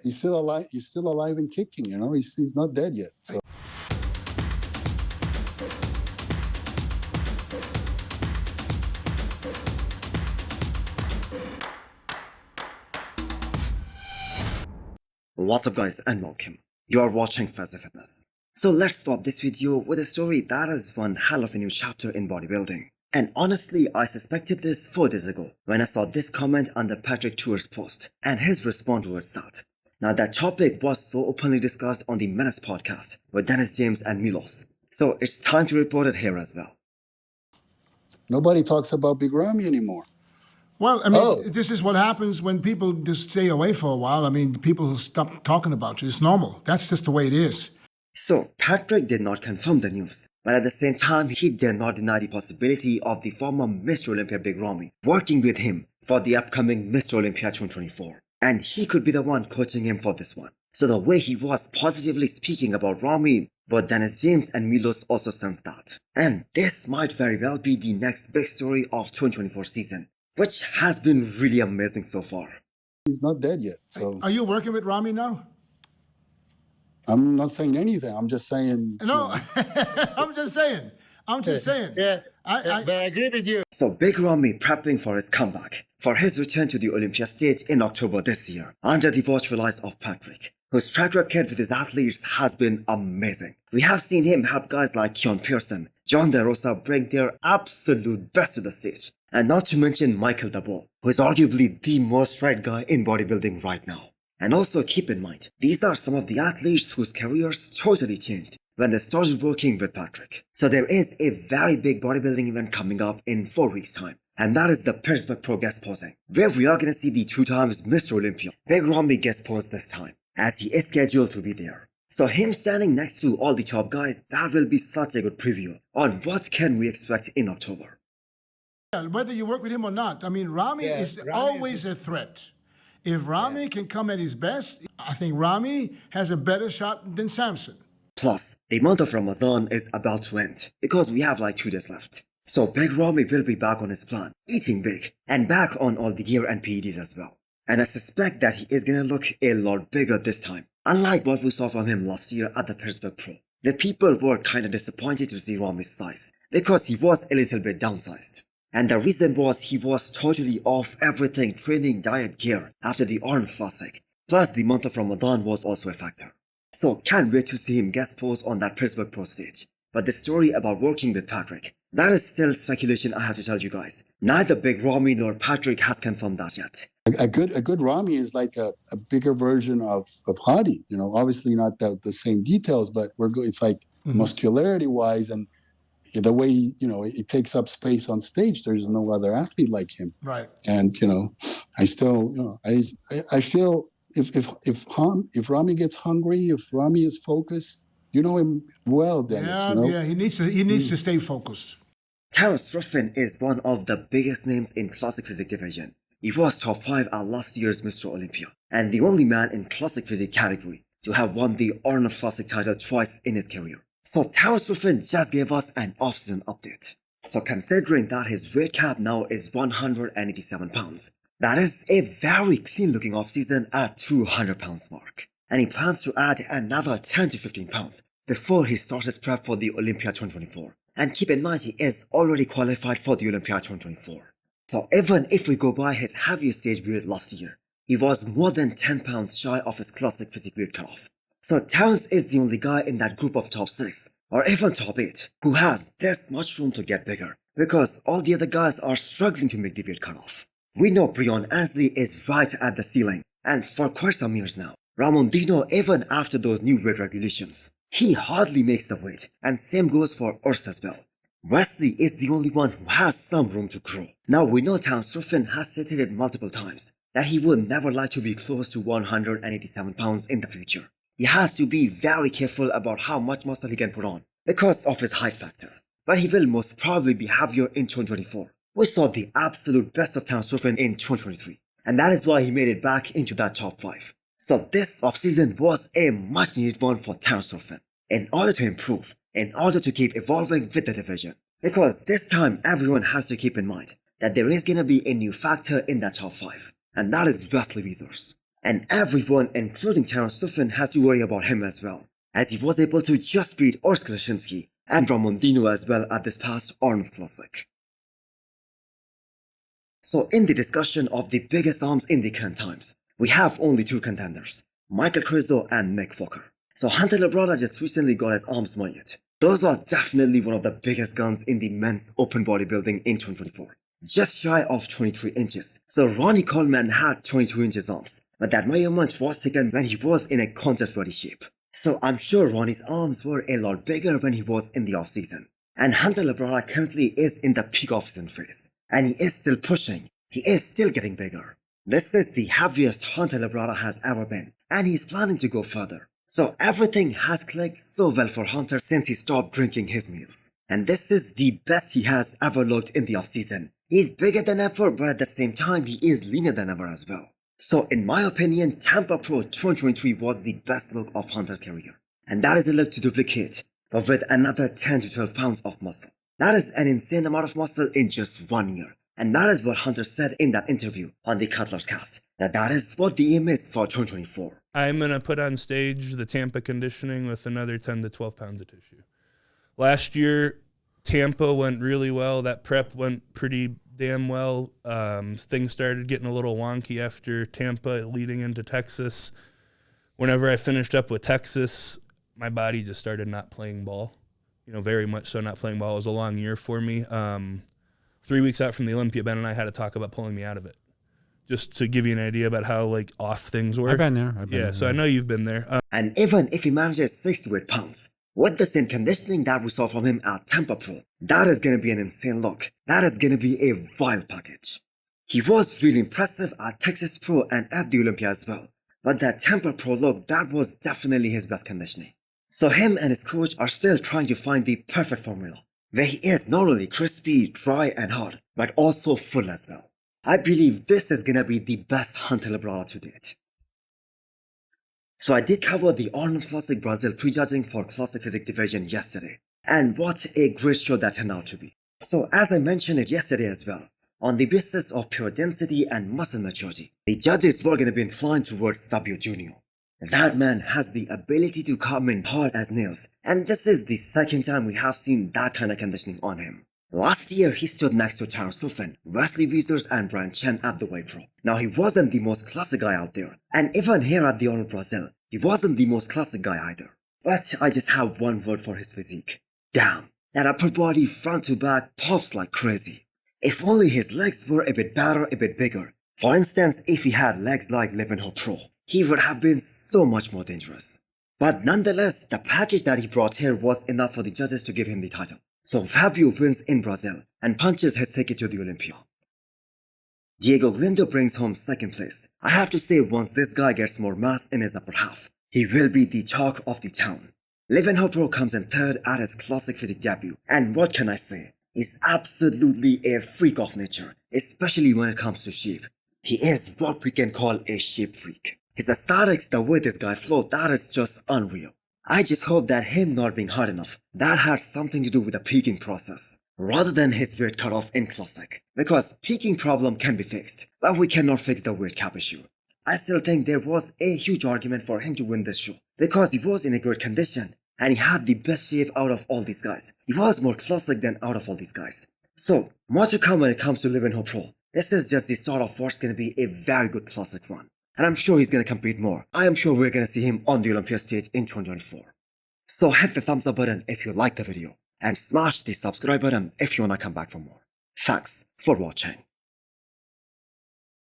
he's still alive. He's still alive and kicking. You know, he's not dead yet. So. What's up guys and welcome. You are watching Fazi Fitness. So let's start this video with a story that is one hell of a new chapter in bodybuilding. And honestly, I suspected this 4 days ago when I saw this comment under Patrick Tour's post and his response towards that. Now that topic was so openly discussed on the Menace podcast with Dennis James and Milos. So it's time to report it here as well. Nobody talks about Big Ramy anymore. Well, I mean, this is what happens when people just stay away for a while. I mean, people stop talking about you. It's normal. That's just the way it is. So, Patrick did not confirm the news, but at the same time, he did not deny the possibility of the former Mr. Olympia Big Ramy working with him for the upcoming Mr. Olympia 2024. And he could be the one coaching him for this one. So the way he was positively speaking about Ramy, both Dennis James and Milos also sensed that. And this might very well be the next big story of 2024 season, which has been really amazing so far. He's not dead yet. So are you working with Ramy now? I'm not saying anything. I'm just saying. No, I'm just saying. Yeah, but I agree with you. So Big Ramy prepping for his comeback, for his return to the Olympia stage in October this year, under the watchful eyes of Patrick, whose track record with his athletes has been amazing. We have seen him help guys like Keon Pearson, John De Rosa bring their absolute best to the stage. And not to mention Michael Dabo, who is arguably the most right guy in bodybuilding right now. And also keep in mind, these are some of the athletes whose careers totally changed when they started working with Patrick. So there is a very big bodybuilding event coming up in 4 weeks time. And that is the Pittsburgh Pro guest posing, where we are going to see the 2 times Mr. Olympia, Big Ramy guest pose this time, as he is scheduled to be there. So him standing next to all the top guys, that will be such a good preview on what can we expect in October. Whether you work with him or not, I mean, Ramy is always a threat. If Ramy can come at his best, I think Ramy has a better shot than Samson. Plus, the month of Ramadan is about to end, because we have like 2 days left. So Big Ramy will be back on his plan, eating big, and back on all the gear and PEDs as well. And I suspect that he is gonna look a lot bigger this time, unlike what we saw from him last year at the Pittsburgh Pro. The people were kinda disappointed to see Ramy's size, because he was a little bit downsized. And the reason was he was totally off everything training, diet, gear after the Arnold Classic. Plus the month of Ramadan was also a factor. So can't wait to see him guest pose on that Pittsburgh Pro stage. But the story about working with Patrick, that is still speculation, I have to tell you guys. Neither Big Ramy nor Patrick has confirmed that yet. A good Ramy is like a bigger version of Hadi. You know, obviously not the same details, but it's like muscularity wise and the way he takes up space on stage. There's no other athlete like him. Right. And I still I feel if Ramy gets hungry, if Ramy is focused, you know him well, Dennis. Yeah, he needs to stay focused. Terrence Ruffin is one of the biggest names in Classic Physique division. He was top 5 at last year's Mr. Olympia, and the only man in Classic Physique category to have won the Arnold Classic title twice in his career. So Terrence Ruffin just gave us an off-season update. So considering that his weight cap now is 187 pounds, that is a very clean looking off-season at 200 pounds mark. And he plans to add another 10 to 15 pounds before he starts his prep for the Olympia 2024. And keep in mind he is already qualified for the Olympia 2024. So even if we go by his heaviest stage weight last year, he was more than 10 pounds shy of his Classic Physique weight cutoff. So Terrance is the only guy in that group of top 6, or even top 8, who has this much room to get bigger, because all the other guys are struggling to make the weight cutoff. We know Brion Ansley is right at the ceiling, and for quite some years now. Ramon Dino, even after those new weight regulations, he hardly makes the weight, and same goes for Urs as well. Wesley is the only one who has some room to grow. Now we know Terrence Ruffin has stated multiple times that he would never like to be close to 187 pounds in the future. He has to be very careful about how much muscle he can put on because of his height factor. But he will most probably be heavier in 2024. We saw the absolute best of Terrence Ruffin in 2023. And that is why he made it back into that top 5. So this offseason was a much needed one for Terrence Ruffin. In order to improve, in order to keep evolving with the division. Because this time everyone has to keep in mind that there is going to be a new factor in that top 5. And that is Wesley Wiesers. And everyone, including Terrence Ruffin, has to worry about him as well, as he was able to just beat Oskar Leschinski and Ramondino as well at this past Arnold Classic. So in the discussion of the biggest arms in the current times, we have only two contenders, Michael Krizo and Nick Walker. So Hunter Labrada just recently got his arms mounted. Those are definitely one of the biggest guns in the men's open bodybuilding in 2024. Just shy of 23 inches. So Ronnie Coleman had 22 inches arms, but that measurement was taken when he was in a contest ready shape. So I'm sure Ronnie's arms were a lot bigger when he was in the off season. And Hunter Labrada currently is in the peak off season phase. And he is still pushing. He is still getting bigger. This is the heaviest Hunter Labrada has ever been, and he's planning to go further. So everything has clicked so well for Hunter since he stopped drinking his meals. And this is the best he has ever looked in the off-season. He's bigger than ever, but at the same time he is leaner than ever as well. So in my opinion, Tampa Pro 2023 was the best look of Hunter's career. And that is a look to duplicate, but with another 10 to 12 pounds of muscle. That is an insane amount of muscle in just 1 year. And that is what Hunter said in that interview on the Cutler's Cast, that is what the aim is for 2024. I'm going to put on stage the Tampa conditioning with another 10 to 12 pounds of tissue. Last year, Tampa went really well. That prep went pretty damn well. Things started getting a little wonky after Tampa leading into Texas. Whenever I finished up with Texas, my body just started not playing ball. Very much so not playing ball. It was a long year for me. 3 weeks out from the Olympia, Ben and I had to talk about pulling me out of it, just to give you an idea about how off things were. I've been there. So I know you've been there. And even if he manages 68 pounds, with the same conditioning that we saw from him at Tampa Pro, that is going to be an insane look. That is going to be a wild package. He was really impressive at Texas Pro and at the Olympia as well, but that Tampa Pro look, that was definitely his best conditioning. So him and his coach are still trying to find the perfect formula, where he is not only crispy, dry and hard, but also full as well. I believe this is gonna be the best Hunter Labrada to date. So I did cover the Arnold Classic Brazil prejudging for Classic Physique Division yesterday, and what a great show that turned out to be. So as I mentioned it yesterday as well, on the basis of pure density and muscle maturity, the judges were gonna be inclined towards Fabio Junio. That man has the ability to come in hard as nails, and this is the second time we have seen that kind of conditioning on him. Last year, he stood next to Terrence Ruffin, Wesley Wiesers and Brian Chen at the weight pro. Now, he wasn't the most classic guy out there, and even here at the Arnold Brazil, he wasn't the most classic guy either. But I just have one word for his physique. Damn, that upper body front to back pops like crazy. If only his legs were a bit better, a bit bigger. For instance, if he had legs like Livinho Pro, he would have been so much more dangerous. But nonetheless, the package that he brought here was enough for the judges to give him the title. So Fabio wins in Brazil and punches his ticket to the Olympia. Deigo Galindo brings home second place. I have to say, once this guy gets more mass in his upper half, he will be the talk of the town. Livinho Pro comes in third at his classic physique debut, and what can I say? He's absolutely a freak of nature, especially when it comes to shape. He is what we can call a shape freak. His aesthetics, the way this guy flowed, that is just unreal. I just hope that him not being hard enough, that had something to do with the peaking process, rather than his weight cutoff in Classic. Because peaking problem can be fixed, but we cannot fix the weight cap issue. I still think there was a huge argument for him to win this show, because he was in a good condition, and he had the best shape out of all these guys. He was more Classic than out of all these guys. So, more to come when it comes to Livinho Pro. This is just the start of what's going to be a very good Classic run. And I'm sure he's going to compete more. I am sure we're going to see him on the Olympia stage in 2024. So hit the thumbs up button if you liked the video, and smash the subscribe button if you want to come back for more. Thanks for watching.